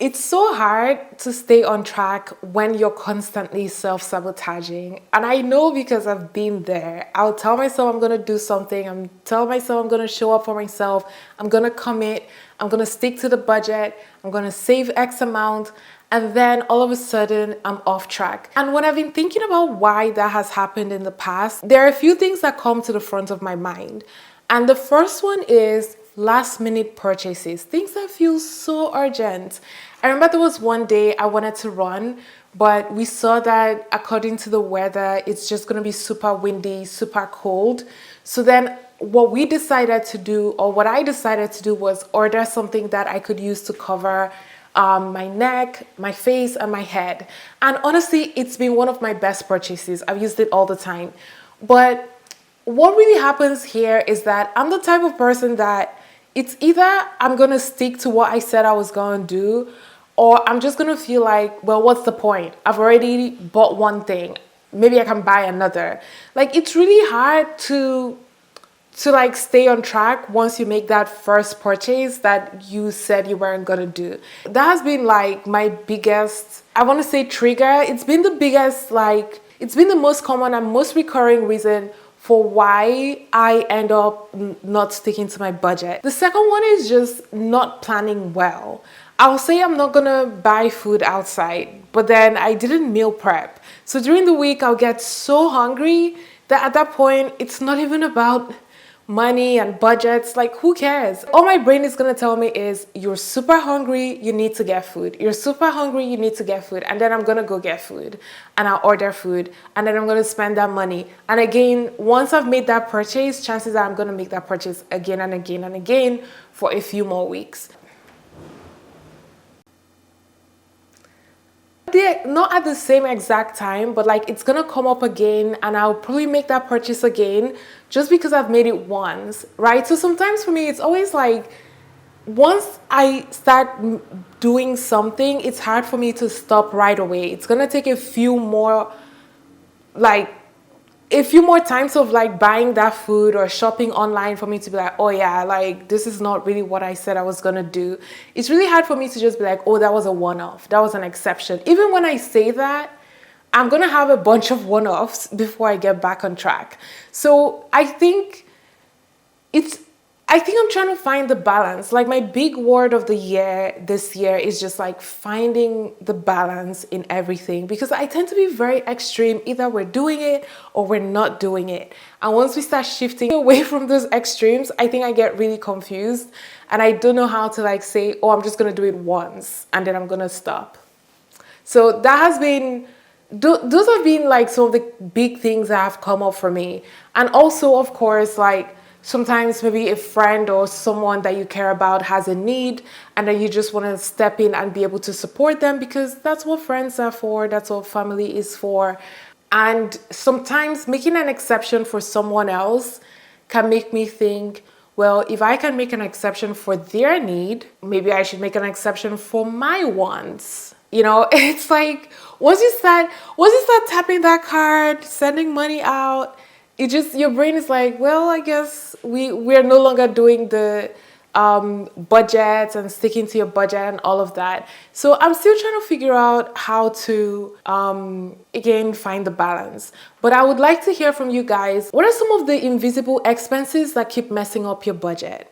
It's so hard to stay on track when you're constantly self-sabotaging. And I know because I've been there. I'll tell myself I'm going to do something. I'm tell myself I'm going to show up for myself. I'm going to commit. I'm going to stick to the budget. I'm going to save X amount. And then all of a sudden, I'm off track. And when I've been thinking about why that has happened in the past, there are a few things that come to the front of my mind. And the first one is last minute purchases, things that feel so urgent. I remember there was one day I wanted to run, but we saw that according to the weather, it's just going to be super windy, super cold. So then what we decided to do, or what I decided to do, was order something that I could use to cover my neck, my face, and my head. And honestly, it's been one of my best purchases. I've used it all the time. But what really happens here is that I'm the type of person that it's either I'm going to stick to what I said I was going to do, or I'm just going to feel like, well, what's the point? I've already bought one thing. Maybe I can buy another. Like, it's really hard to like stay on track once you make that first purchase that you said you weren't gonna do. That has been like my biggest, I want to say, trigger. It's been the biggest, like, it's been the most common and most recurring reason for why I end up not sticking to my budget. The second one is just not planning well. I'll say I'm not gonna buy food outside, but then I didn't meal prep. So during the week, I'll get so hungry that at that point, it's not even about money and budgets. Like, who cares? All my brain is gonna tell me is, you're super hungry, you need to get food. You're super hungry, you need to get food. And then I'm gonna go get food and I'll order food and then I'm gonna spend that money. And again, once I've made that purchase, chances are I'm gonna make that purchase again and again and again for a few more weeks. Not at the same exact time, but like it's gonna come up again and I'll probably make that purchase again just because I've made it once, right? So sometimes for me, it's always like, once I start doing something, it's hard for me to stop right away. It's gonna take a few more times of like buying that food or shopping online for me to be like, oh yeah, like this is not really what I said I was gonna do. It's really hard for me to just be like, oh, that was a one-off, that was an exception. Even when I say that, I'm gonna have a bunch of one-offs before I get back on track. So I think I'm trying to find the balance. Like, my big word of the year this year is just like finding the balance in everything, because I tend to be very extreme. Either we're doing it or we're not doing it. And once we start shifting away from those extremes, I think I get really confused and I don't know how to like say, oh, I'm just going to do it once and then I'm going to stop. So that has been, those have been like some of the big things that have come up for me. And also, of course, like, sometimes maybe a friend or someone that you care about has a need and then you just want to step in and be able to support them, because that's what friends are for, that's what family is for. And sometimes making an exception for someone else can make me think, well, if I can make an exception for their need, maybe I should make an exception for my wants. You know, it's like, once you start tapping that card, sending money out, it just, your brain is like, well, I guess we're no longer doing the budgets and sticking to your budget and all of that. So I'm still trying to figure out how to, again, find the balance. But I would like to hear from you guys. What are some of the invisible expenses that keep messing up your budget?